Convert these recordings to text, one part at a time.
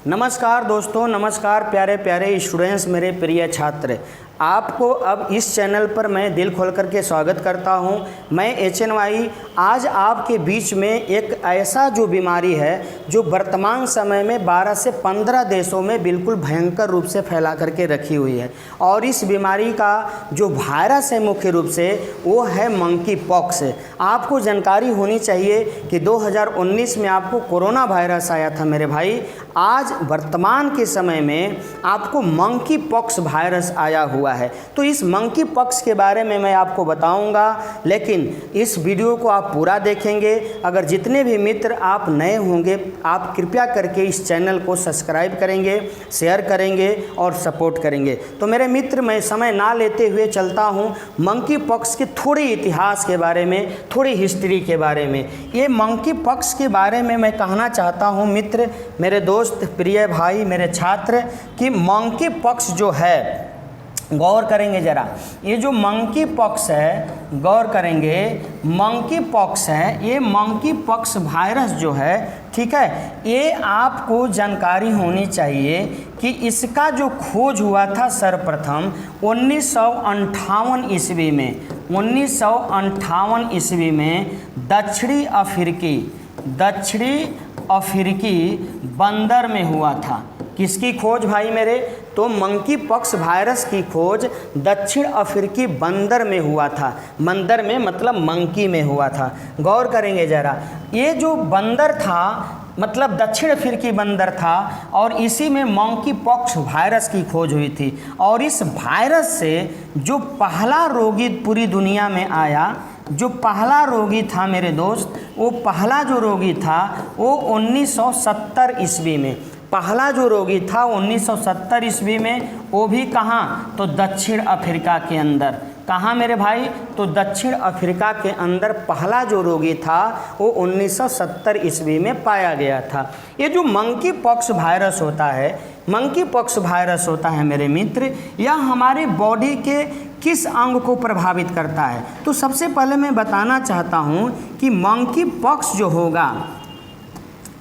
नमस्कार दोस्तों, नमस्कार प्यारे प्यारे स्टूडेंट्स, मेरे प्रिय छात्र। आपको अब इस चैनल पर मैं दिल खोल करके स्वागत करता हूं। मैं HNY आज आपके बीच में एक ऐसा जो बीमारी है जो वर्तमान समय में 12 से 15 देशों में बिल्कुल भयंकर रूप से फैला करके रखी हुई है। और इस बीमारी का जो वायरस है मुख्य रूप से वो है मंकी पॉक्स। आपको जानकारी होनी चाहिए कि 2019 में आपको कोरोना वायरस आया था मेरे भाई। आज वर्तमान के समय में आपको मंकी पॉक्स वायरस आया हुआ है। तो इस मंकी पॉक्स के बारे में मैं आपको बताऊंगा, लेकिन इस वीडियो को आप पूरा देखेंगे। अगर जितने भी मित्र आप नए होंगे, आप कृपया करके इस चैनल को सब्सक्राइब करेंगे, शेयर करेंगे और सपोर्ट करेंगे। तो मेरे मित्र, मैं समय ना लेते हुए चलता हूं मंकी पॉक्स के थोड़े इतिहास के बारे में, थोड़ी हिस्ट्री के बारे में। ये मंकी पॉक्स के बारे में मैं कहना चाहता हूं मित्र, मेरे दोस्त, प्रिय भाई, मेरे छात्र, कि मंकी पॉक्स जो है, गौर करेंगे ज़रा, ये जो मंकी पॉक्स है, गौर करेंगे, मंकी पॉक्स है, ये मंकी पॉक्स वायरस जो है, ठीक है, ये आपको जानकारी होनी चाहिए कि इसका जो खोज हुआ था सर्वप्रथम 1958 ईस्वी में, 1958 ईस्वी में दक्षिणी अफ्रीकी बंदर में हुआ था। किसकी खोज भाई मेरे? तो मंकी पॉक्स वायरस की खोज दक्षिण अफ्रीकी बंदर में हुआ था। बंदर में मतलब मंकी में हुआ था। गौर करेंगे ज़रा, ये जो बंदर था मतलब दक्षिण अफ्रीकी बंदर था और इसी में मंकी पॉक्स वायरस की खोज हुई थी। और इस वायरस से जो पहला रोगी पूरी दुनिया में आया, जो पहला रोगी था मेरे दोस्त, वो पहला जो रोगी था वो 1970 ईस्वी में, पहला जो रोगी था 1970 ईस्वी में, वो भी कहाँ? तो दक्षिण अफ्रीका के अंदर। कहाँ मेरे भाई? तो दक्षिण अफ्रीका के अंदर पहला जो रोगी था वो 1970 ईस्वी में पाया गया था। ये जो मंकी पॉक्स वायरस होता है, मंकी पॉक्स वायरस होता है मेरे मित्र, यह हमारे बॉडी के किस अंग को प्रभावित करता है? तो सबसे पहले मैं बताना चाहता हूँ कि मंकी पॉक्स जो होगा,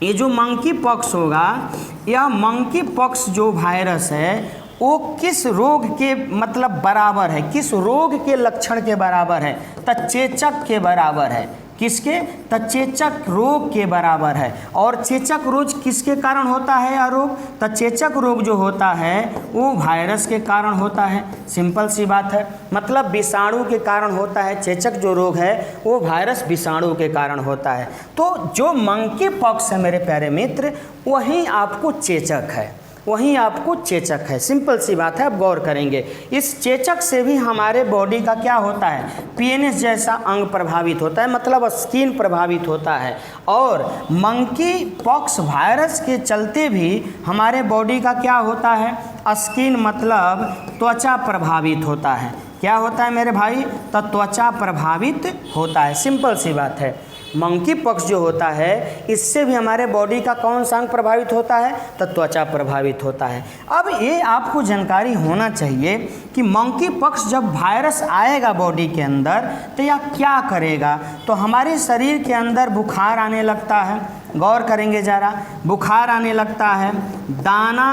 ये जो मंकी पॉक्स होगा, यह मंकी पॉक्स जो वायरस है वो किस रोग के मतलब बराबर है, किस रोग के लक्षण के बराबर है? तचेचक के बराबर है। किसके? तचेचक रोग के बराबर है। और चेचक रोग किसके कारण होता है? यह रोग, तचेचक रोग जो होता है वो वायरस के कारण होता है। सिंपल सी बात है, मतलब विषाणु के कारण होता है। चेचक जो रोग है वो वायरस विषाणु के कारण होता है। तो जो मंकी पॉक्स है मेरे प्यारे मित्र, वही आपको चेचक है, वहीं आपको चेचक है। सिंपल सी बात है, अब गौर करेंगे। इस चेचक से भी हमारे बॉडी का क्या होता है? पीएनएस जैसा अंग प्रभावित होता है, मतलब स्किन प्रभावित होता है। और मंकी पॉक्स वायरस के चलते भी हमारे बॉडी का क्या होता है? स्किन मतलब त्वचा प्रभावित होता है। क्या होता है मेरे भाई? तो त्वचा प्रभावित होता है। सिंपल सी बात है। मंकी पॉक्स जो होता है, इससे भी हमारे बॉडी का कौन सा अंग प्रभावित होता है? तो त्वचा प्रभावित होता है। अब ये आपको जानकारी होना चाहिए कि मंकी पॉक्स जब वायरस आएगा बॉडी के अंदर तो यह क्या करेगा? तो हमारे शरीर के अंदर बुखार आने लगता है। गौर करेंगे ज़रा, बुखार आने लगता है, दाना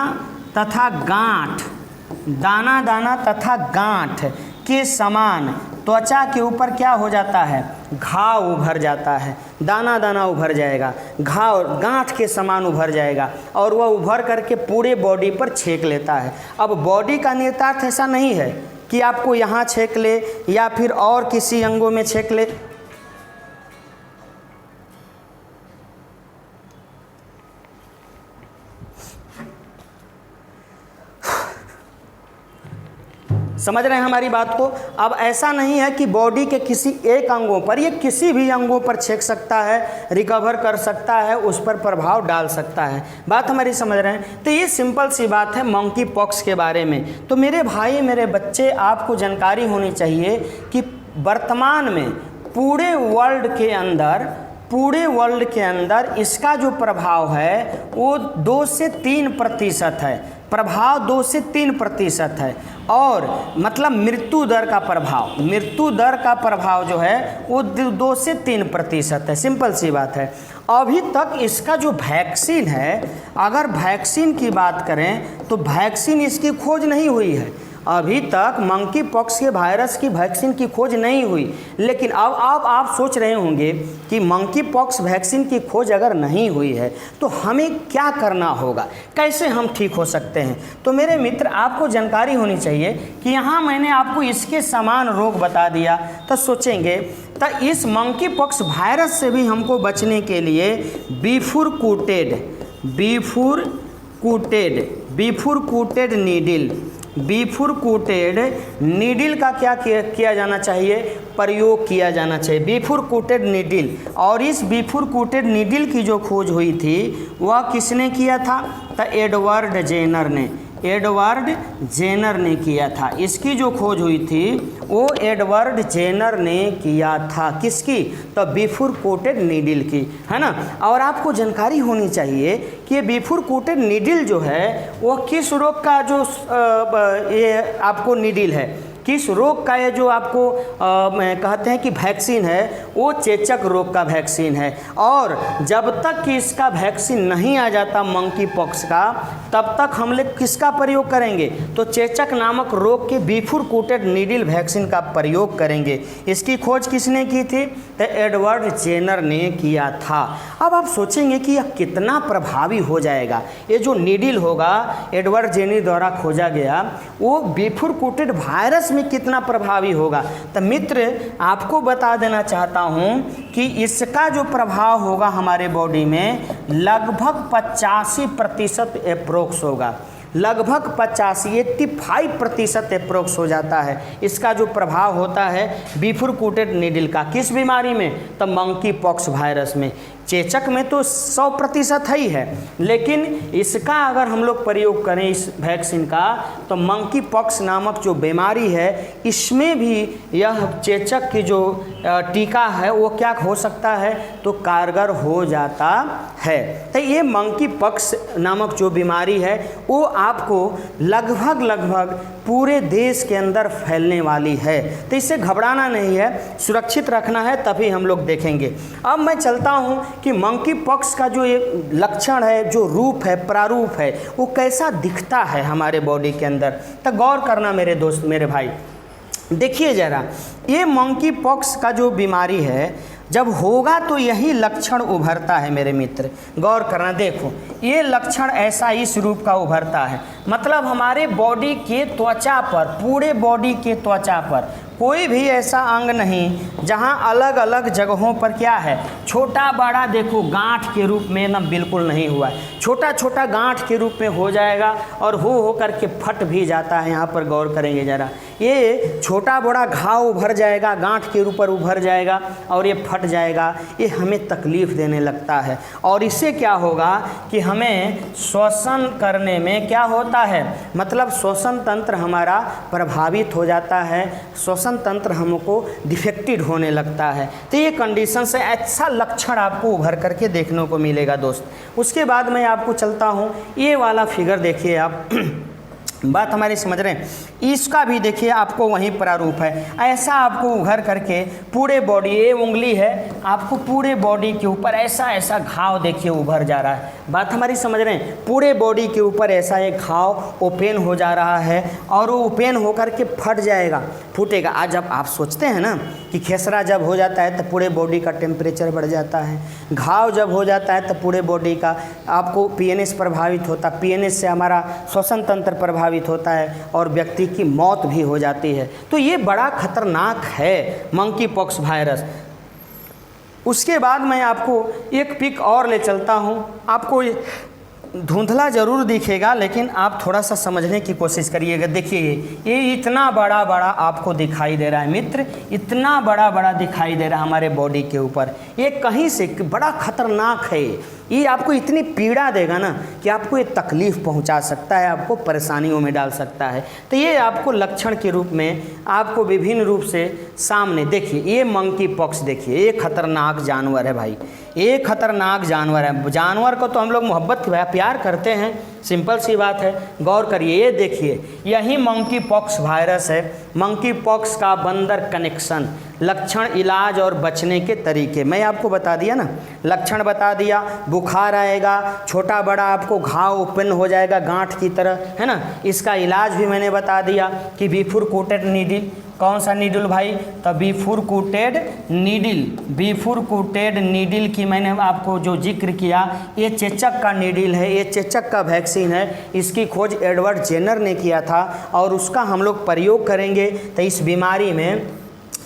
तथा गांठ, दाना दाना तथा गांठ के समान त्वचा के ऊपर क्या हो जाता है? घाव उभर जाता है। दाना दाना उभर जाएगा, घाव गांठ के समान उभर जाएगा और वह उभर करके पूरे बॉडी पर छेक लेता है। अब बॉडी का नियतार्थ ऐसा नहीं है कि आपको यहाँ छेक ले या फिर और किसी अंगों में छेक ले। समझ रहे हैं हमारी बात को? अब ऐसा नहीं है कि बॉडी के किसी एक अंगों पर, ये किसी भी अंगों पर छेक सकता है, रिकवर कर सकता है, उस पर प्रभाव डाल सकता है। बात हमारी समझ रहे हैं? तो ये सिंपल सी बात है मंकी पॉक्स के बारे में। तो मेरे भाई, मेरे बच्चे, आपको जानकारी होनी चाहिए कि वर्तमान में पूरे वर्ल्ड के अंदर इसका जो प्रभाव है वो 2 से 3% है। प्रभाव 2 से 3% है। और मतलब मृत्यु दर का प्रभाव जो है वो 2 से 3% है। सिंपल सी बात है। अभी तक इसका जो वैक्सीन है, अगर वैक्सीन की बात करें तो वैक्सीन इसकी खोज नहीं हुई है। अभी तक मंकी पॉक्स के वायरस की वैक्सीन की खोज नहीं हुई। लेकिन अब आप सोच रहे होंगे कि मंकी पॉक्स वैक्सीन की खोज अगर नहीं हुई है तो हमें क्या करना होगा, कैसे हम ठीक हो सकते हैं। तो मेरे मित्र, आपको जानकारी होनी चाहिए कि यहाँ मैंने आपको इसके समान रोग बता दिया। तो सोचेंगे तो इस मंकी पॉक्स वायरस से भी हमको बचने के लिए बीफुरकूटेड नीडल का क्या किया जाना चाहिए, प्रयोग किया जाना चाहिए, बीफुरकूटेड नीडल। और इस बीफुरकूटेड नीडल की जो खोज हुई थी वह किसने किया था, तो एडवर्ड जेनर ने किया था। इसकी जो खोज हुई थी वो एडवर्ड जेनर ने किया था। किसकी, तो बीफुरकूटेड नीडल की, है ना। और आपको जानकारी होनी चाहिए कि ये बीफुरकूटेड नीडल जो है वो किस रोग का जो ये आपको नीडल है, किस रोग का ये जो आपको कहते हैं कि वैक्सीन है, वो चेचक रोग का वैक्सीन है। और जब तक कि इसका वैक्सीन नहीं आ जाता मंकी पॉक्स का, तब तक हम लोग किसका प्रयोग करेंगे, तो चेचक नामक रोग के बीफुरकूटेड नीडल वैक्सीन का प्रयोग करेंगे। इसकी खोज किसने की थी, तो एडवर्ड जेनर ने किया था। अब आप सोचेंगे कि यह कितना प्रभावी हो जाएगा। ये जो नीडल होगा एडवर्ड जेनर द्वारा खोजा गया, वो बीफुरकूटेड वायरस में कितना प्रभावी होगा। तो मित्र, आपको बता देना चाहता हूं कि इसका जो प्रभाव होगा हमारे बॉडी में लगभग 85% अप्रोक्स होगा, लगभग 85% अप्रोक्स हो जाता है। इसका जो प्रभाव होता है बीफुरकूटेड नीडल का, किस बीमारी में, तो मंकी पॉक्स वायरस में। चेचक में तो 100% ही है, लेकिन इसका अगर हम लोग प्रयोग करें इस वैक्सीन का, तो मंकी पॉक्स नामक जो बीमारी है इसमें भी यह चेचक की जो टीका है वो क्या हो सकता है, तो कारगर हो जाता है। तो ये मंकी पॉक्स नामक जो बीमारी है वो आपको लगभग पूरे देश के अंदर फैलने वाली है। तो इससे घबराना नहीं है, सुरक्षित रखना है, तभी हम लोग देखेंगे। अब मैं चलता हूँ कि मंकी पॉक्स का जो ये लक्षण है, जो रूप है, प्रारूप है, वो कैसा दिखता है हमारे बॉडी के अंदर। तो गौर करना मेरे दोस्त, मेरे भाई, देखिए ज़रा, ये मंकी पॉक्स का जो बीमारी है जब होगा तो यही लक्षण उभरता है मेरे मित्र। गौर करना, देखो ये लक्षण ऐसा इस रूप का उभरता है, मतलब हमारे बॉडी के त्वचा पर, पूरे बॉडी के त्वचा पर कोई भी ऐसा अंग नहीं जहां अलग अलग जगहों पर क्या है, छोटा बड़ा, देखो गांठ के रूप में ना बिल्कुल नहीं हुआ है, छोटा छोटा गांठ के रूप में हो जाएगा और हो करके फट भी जाता है। यहाँ पर गौर करेंगे ज़रा, ये छोटा बड़ा घाव उभर जाएगा, गांठ के ऊपर उभर जाएगा और ये फट जाएगा। ये हमें तकलीफ़ देने लगता है और इससे क्या होगा कि हमें श्वसन करने में क्या होता है, मतलब श्वसन तंत्र हमारा प्रभावित हो जाता है, श्वसन तंत्र हमको डिफेक्टेड होने लगता है। तो ये कंडीशन से ऐसा लक्षण आपको उभर करके देखने को मिलेगा दोस्त। उसके बाद मैं आपको चलता हूँ, ये वाला फिगर देखिए आप बात हमारी समझ रहे हैं, इसका भी देखिए आपको वहीं प्रारूप है। ऐसा आपको उघर करके पूरे बॉडी, ये उंगली है, आपको पूरे बॉडी के ऊपर ऐसा ऐसा घाव देखिए उभर जा रहा है। बात हमारी समझ रहे हैं, पूरे बॉडी के ऊपर ऐसा एक घाव ओपन हो जा रहा है और वो ओपन होकर के फट जाएगा, फूटेगा। आज जब आप सोचते हैं ना कि खेसरा जब हो जाता है तो पूरे बॉडी का टेम्परेचर बढ़ जाता है, घाव जब हो जाता है तो पूरे बॉडी का आपको पीएनएस प्रभावित होता, पीएनएस से हमारा श्वसन तंत्र प्रभावित होता है और व्यक्ति की मौत भी हो जाती है। तो ये बड़ा खतरनाक है मंकी पॉक्स वायरस। उसके बाद मैं आपको एक पिक और ले चलता हूँ, आपको धुंधला जरूर दिखेगा लेकिन आप थोड़ा सा समझने की कोशिश करिएगा। देखिए ये इतना बड़ा बड़ा आपको दिखाई दे रहा है मित्र, इतना बड़ा बड़ा दिखाई दे रहा है हमारे बॉडी के ऊपर। ये कहीं से बड़ा खतरनाक है, ये आपको इतनी पीड़ा देगा ना कि आपको ये तकलीफ़ पहुंचा सकता है, आपको परेशानियों में डाल सकता है। तो ये आपको लक्षण के रूप में आपको विभिन्न रूप से सामने देखिए, ये मंकी पॉक्स देखिए, ये खतरनाक जानवर है भाई, ये खतरनाक जानवर है। जानवर को तो हम लोग मोहब्बत प्यार करते हैं, सिंपल सी बात है, गौर करिए, ये देखिए यही मंकी पॉक्स वायरस है। मंकी पॉक्स का बंदर कनेक्शन, लक्षण, इलाज और बचने के तरीके मैं आपको बता दिया ना। लक्षण बता दिया, बुखार आएगा, छोटा बड़ा आपको घाव ओपन हो जाएगा गांठ की तरह, है ना। इसका इलाज भी मैंने बता दिया कि बिफुरकूटेड नीडल, कौन सा नीडल भाई, तो बिफुरकूटेड नीडल, बिफुरकूटेड नीडल की मैंने आपको जो जिक्र किया, ये चेचक का नीडल है, ये चेचक का वैक्सीन है। इसकी खोज एडवर्ड जेनर ने किया था और उसका हम लोग प्रयोग करेंगे तो इस बीमारी में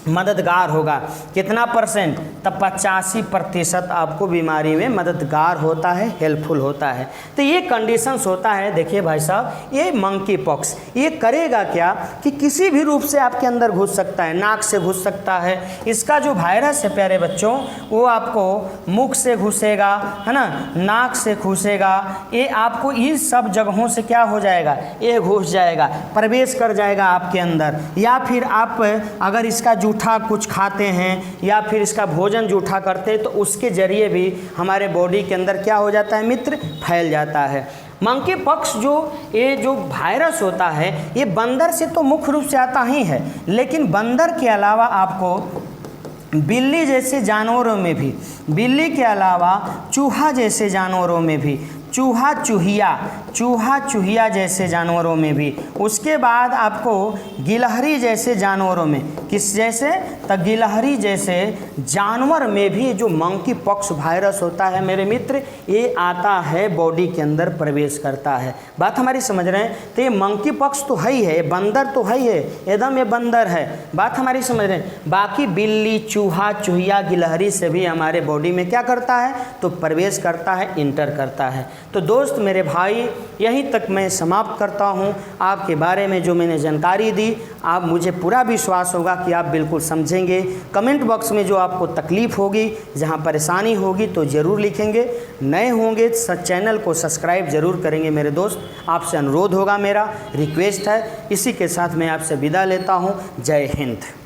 मददगार होगा। कितना परसेंट, तब 85% आपको बीमारी में मददगार होता है, हेल्पफुल होता है। तो ये कंडीशंस होता है। देखिए भाई साहब, ये मंकी पॉक्स ये करेगा क्या कि किसी भी रूप से आपके अंदर घुस सकता है, नाक से घुस सकता है। इसका जो वायरस है प्यारे बच्चों, वो आपको मुख से घुसेगा, है ना, नाक से घुसेगा, ये आपको इस सब जगहों से क्या हो जाएगा, ये घुस जाएगा, प्रवेश कर जाएगा आपके अंदर। या फिर आप अगर इसका जूठा कुछ खाते हैं या फिर इसका भोजन जूठा करते हैं तो उसके जरिए भी हमारे बॉडी के अंदर क्या हो जाता है मित्र, फैल जाता है। मंकी पॉक्स ये जो वायरस होता है ये बंदर से तो मुख्य रूप से आता ही है, लेकिन बंदर के अलावा आपको बिल्ली जैसे जानवरों में भी, बिल्ली के अलावा चूहा जैसे जानवरों में भी, चूहा चूहिया जैसे जानवरों में भी, उसके बाद आपको गिलहरी जैसे जानवरों में, किस जैसे, तो गिलहरी जैसे जानवर में भी जो मंकी पॉक्स वायरस होता है मेरे मित्र, ये आता है बॉडी के अंदर प्रवेश करता है। बात हमारी समझ रहे हैं। तो ये मंकी पॉक्स तो है ही है, बंदर तो है ही है, एकदम ये बंदर है। बात हमारी समझ रहे हैं। बाकी बिल्ली, चूहा, चूहिया, गिलहरी से भी हमारे बॉडी में क्या करता है, तो प्रवेश करता है, इंटर करता है। तो दोस्त मेरे भाई, यहीं तक मैं समाप्त करता हूँ। आपके बारे में जो मैंने जानकारी दी, आप मुझे पूरा विश्वास होगा कि आप बिल्कुल समझेंगे। कमेंट बॉक्स में जो आपको तकलीफ़ होगी, जहाँ परेशानी होगी तो ज़रूर लिखेंगे। नए होंगे चैनल को सब्सक्राइब ज़रूर करेंगे मेरे दोस्त, आपसे अनुरोध होगा, मेरा रिक्वेस्ट है। इसी के साथ मैं आपसे विदा लेता हूँ। जय हिंद।